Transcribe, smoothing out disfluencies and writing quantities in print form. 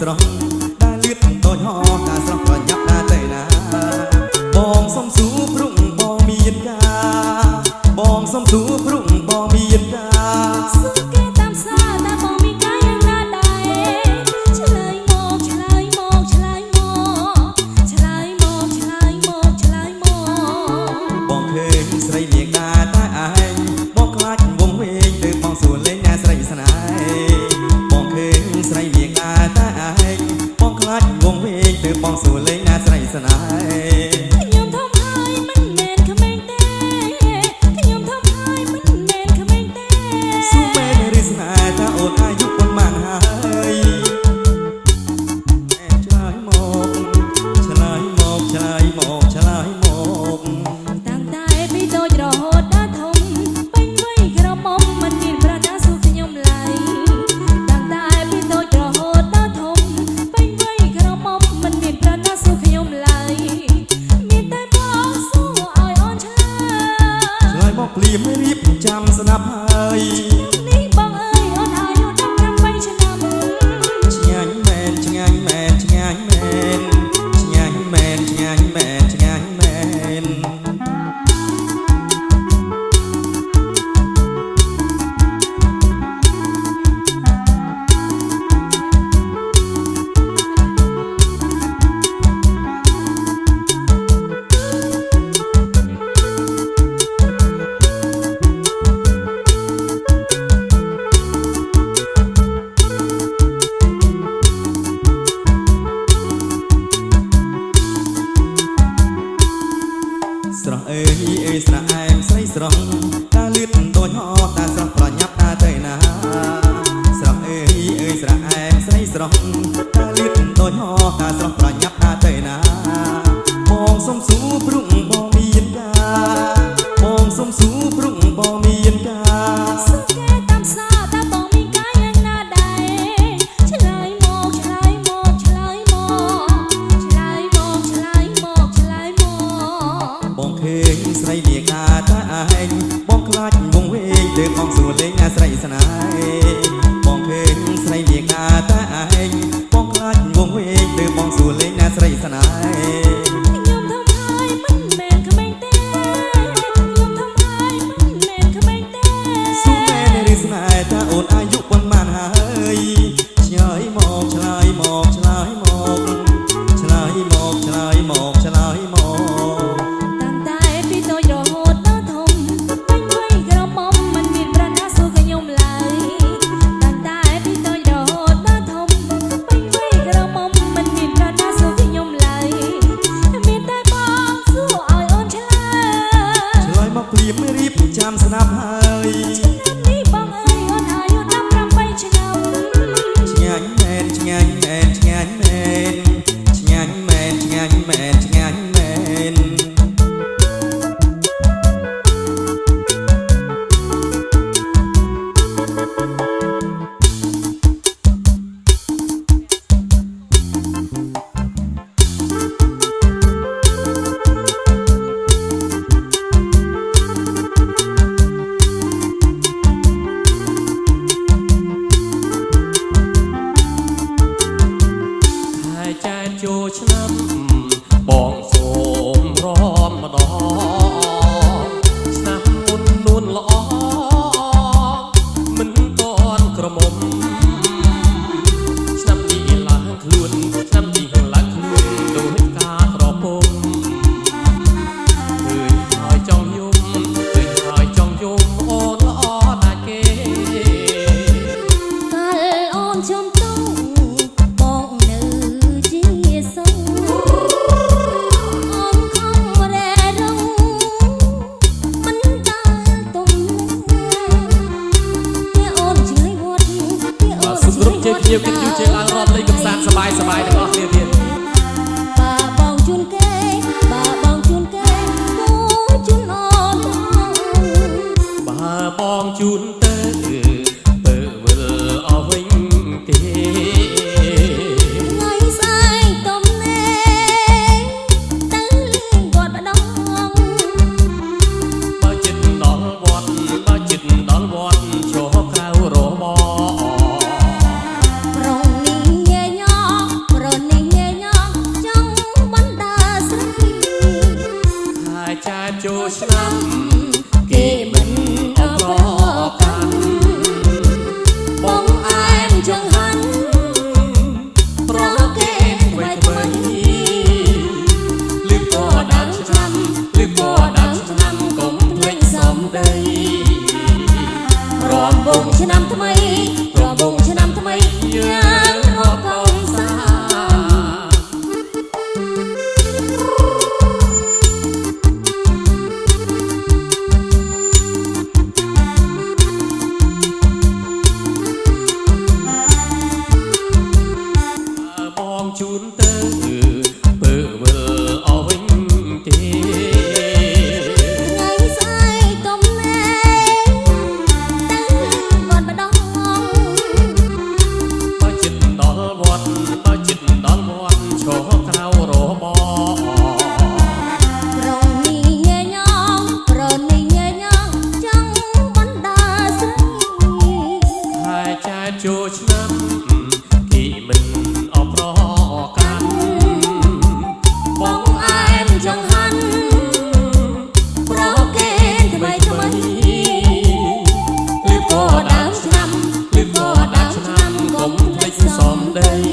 ស្រស់ដែលលឿនដូចហោដែលស្រស់ប្រញាប់ណាទៅណាបងសុំសួរព្រំបងមានការបងសុំសួរព្រំបងមានការសួរគេតាមសារតែបងមានការយ៉ាងណាដែរឆ្លើយមកឆ្លើយមកឆ្លើយមកឆ្លើយមកឆ្លើយមកឆ្លើយមកបងឃើញស្រីនាងដែរតែឯងបងខ្លាចវងវែងទៅបងសួរលេងតែស្រីស្នេហ៍បងឃើញស្រីនាងដែរតែឯងបងខ្លាចវងវែងទៅបងសួរលេងតែស្រីស្នេហ៍ខ្ញុំធំហើយមិនមែនក្មេងទេខ្ញុំធំហើយមិនមែនក្មេងទេសួរមែនឬស្នេហ៍ថាអូនអាយុប៉ុន្មានហើយឆ្លើយមកឆ្លើយមកឆ្លើយមកឆ្លើយមកតាំងតែពីតូចរហូតដល់ធំពេញវ័យក្រមុំមិនមានប្រដាសួរខ្ញុំឡើយតាំងតែពីតូចរហូតដល់ធំពេញវ័យក្រមុំមិនមានប្រដាសួរខ្ញុំឡើយមានតែបងសួរឲ្យអូនឆ្លើយមកភ្លាមរៀបចាំស្ដាប់ហើយនេះបងអើយអូនអាយុ18ឆ្នាំឆ្ងាញ់មែនឆ្ងាញ់មែនឆ្ងាញ់មែនឆ្ងាញ់មែនឆ្ងាញ់មែនឆ្ងាញ់មែនស្រស់អើយអើយស្រស់អែមស្រីស្រស់តាលឿនដូចហោតាស្រស់ប្រញាប់តាទៅណាស្រស់អើយអើយស្រស់អែមស្រីស្រស់តាលឿនដូចហោតាស្រស់ប្រញាប់តាទៅណាបងសុំសួរព្រំបងមានការបងសុំសួរព្រំបងមានការសួរគេតាមសារតែបងមានការយ៉ាងណាដែរឆ្លើយមកឆ្លើយមកឆ្លើយមកឆ្លើយមកឆ្លើយមកឆ្លើយមកបងឃើញស្រីនាងដែរតែឯងបងខ្លាចវងវែងទើបបងសួរលេងតែស្រីស្នេហ៍បងឃើញស្រីនាងដែរតែឯងបងខ្លាចវងវែងទើបបងសួរលេងតែស្រីស្នេហ៍ខ្ញុំធំហើយមិនមែនក្មេងទេខ្ញុំធំហើយមិនមែនក្មេងទេសួរមែនឬស្នេហ៍ថាអូនអាយុប៉ុន្មានហើយឆ្លើយមកឆ្លើយមកឆ្លើយមកឆ្លើយមកឆ្លើយមកឆ្លើយមកតាំងតែពីតូចរហូតដល់ធំពេញវ័យក្រមុំមិនមានប្រដាសួរខ្ញុំឡើយតាំងតែពីតូចរហូតដល់ធំពេញវ័យក្រមុំមិនមានប្រដាសួរខ្ញុំឡើយមានតែបងសួរឲ្យអូនឆ្លើយមកភ្លាមរៀបចាំស្ដាប់ហើយឆ្នាំនេះបងអើយអូនអាយុ18ឆ្នាំឆ្ងាញ់មែនឆ្ងាញ់មែនឆ្ងាញ់មែនឆ្ងាញ់មែនឆ្ងាញ់មែនឆ្ងាញ់មែនហើយចែកចូលឆ្នាំបងសូមរំម្ដងឆ្នាំមុននួនល្អមិនតន់ក្រមុំឆ្នាំនេះឡើងខ្លួនឆ្នាំនេះឡើងខ្លួនដូចការក្រពុំឃើញហើយចង់យំឃើញហើយចង់យំអូនល្អណាស់គេកាលអូនចំតងបងនៅជាសងអូនខំរែរងមិនដាល់ទុំតែអូនឆ្ងាយវត្តតែអូនសុខគ្រប់ជ័យភាពគិតយូរជើងឡើងរាប់លេងកំសាន្តសบายទាំងអស់គ្នាទៀតបើបងជូនគេបើបងជូនគេគូជូនអូនបើបងជូនទៅវិលអស់វិញទេថ្ងៃស្អែកទំនេរទៅលេងវត្តម្ដងបើចិត្តដល់វត្តបើចិត្តដល់វត្តចូលក្រៅរបងប្រងនេះញែញោម ដី